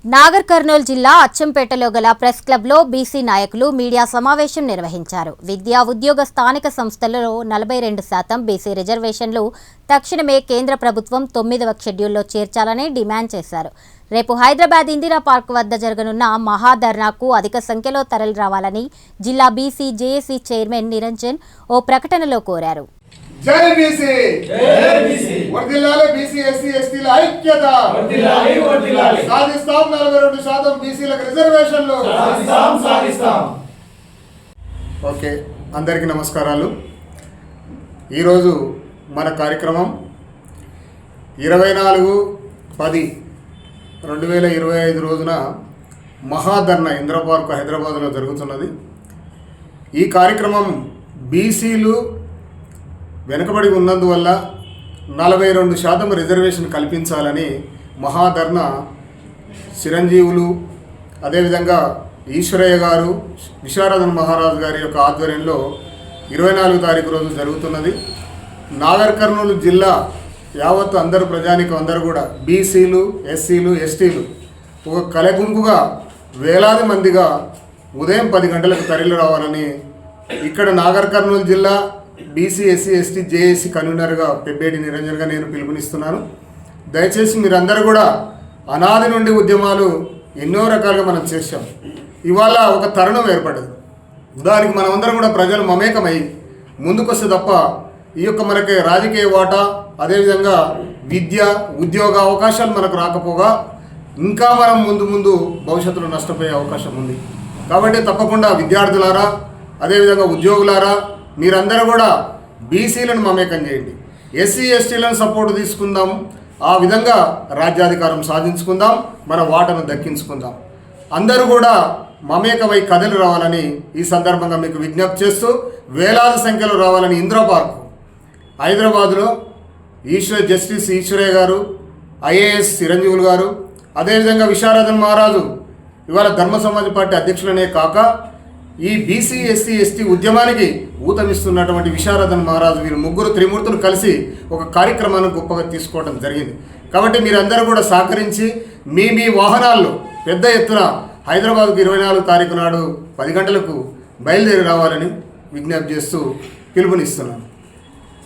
నాగర్ కర్నూలు జిల్లా అచ్చంపేటలో గల ప్రెస్ క్లబ్లో బీసీ నాయకులు మీడియా సమావేశం నిర్వహించారు. విద్యా ఉద్యోగ స్థానిక సంస్థలలో 42% బీసీ రిజర్వేషన్లు తక్షణమే కేంద్ర ప్రభుత్వం 9వ షెడ్యూల్లో చేర్చాలని డిమాండ్ చేశారు. రేపు హైదరాబాద్ ఇందిరా పార్క్ వద్ద జరగనున్న మహాధర్నాకు అధిక సంఖ్యలో తరలి రావాలని జిల్లా బీసీ జేఏసీ చైర్మన్ నిరంజన్ ఓ ప్రకటనలో కోరారు. జై బీసీ వర్ధిల్లాలి, బీసీ ఎస్సీ ఎస్టీల ఐక్యత సాధిస్తాం, 42% బీసీలకు రిజర్వేషన్లు సాధిస్తాం. ఓకే, అందరికీ నమస్కారాలు. ఈరోజు మన కార్యక్రమం 24/10/2025 రోజున మహాధర్నా ఇందిరా పార్క్ హైదరాబాద్లో జరుగుతున్నది. ఈ కార్యక్రమం బీసీలు వెనుకబడి ఉన్నందువల్ల 42% రిజర్వేషన్ కల్పించాలని మహాధర్నా చిరంజీవులు, అదేవిధంగా ఈశ్వరయ్య గారు, విశారదన్ మహారాజు గారి యొక్క ఆధ్వర్యంలో 24వ తారీఖు రోజు జరుగుతున్నది. నాగర్ కర్నూలు జిల్లా యావత్తు అందరూ ప్రజానికం అందరూ కూడా బీసీలు, ఎస్సీలు, ఎస్టీలు ఒక కలగుంపుగా వేలాది మందిగా ఉదయం 10 గంటలకు తరలి రావాలని ఇక్కడ నాగర్ కర్నూలు జిల్లా బీసీ ఎస్సీ ఎస్టీ జేఏసీ కన్వీనర్గా పెబ్బేడి నిరంజన్గా నేను పిలుపునిస్తున్నాను. దయచేసి మీరందరూ కూడా అనాది నుండి ఉద్యమాలు ఎన్నో రకాలుగా మనం చేశాం. ఇవాళ ఒక తరుణం ఏర్పడదు. దానికి మనమందరం కూడా ప్రజలు మమేకమై ముందుకొస్తే తప్ప ఈ యొక్క మనకి రాజకీయ వాటా, అదేవిధంగా విద్య ఉద్యోగ అవకాశాలు మనకు రాకపోగా ఇంకా మనం ముందు భవిష్యత్తులో నష్టపోయే అవకాశం ఉంది. కాబట్టి తప్పకుండా విద్యార్థులారా, అదేవిధంగా ఉద్యోగులారా, మీరందరూ కూడా బీసీలను మమేకం చేయండి. ఎస్సీ ఎస్టీలను సపోర్ట్ తీసుకుందాం. ఆ విధంగా రాజ్యాధికారం సాధించుకుందాం, మన వాటను దక్కించుకుందాం. అందరూ కూడా మమేకమై కథలు రావాలని ఈ సందర్భంగా మీకు విజ్ఞప్తి చేస్తూ, వేలాది సంఖ్యలో రావాలని ఇందిరా పార్క్ హైదరాబాదులో జస్టిస్ ఈశ్వరయ్య గారు, ఐఏఎస్ చిరంజీవులు గారు, అదేవిధంగా విశారదన్ మహారాజు ఇవాళ ధర్మ సమాజ్ పార్టీ అధ్యక్షులనే కాక ఈ బీసీ ఎస్సీ ఎస్టీ ఉద్యమానికి ఊతమిస్తున్నటువంటి విశారదన్ మహారాజు, వీరు ముగ్గురు త్రిమూర్తులు కలిసి ఒక కార్యక్రమాన్ని గొప్పగా తీసుకోవడం జరిగింది. కాబట్టి మీరందరూ కూడా సహకరించి మీ వాహనాల్లో పెద్ద ఎత్తున హైదరాబాద్కు 24వ తారీఖు నాడు 10 గంటలకు బయలుదేరి రావాలని విజ్ఞప్తి చేస్తూ పిలుపునిస్తున్నాను.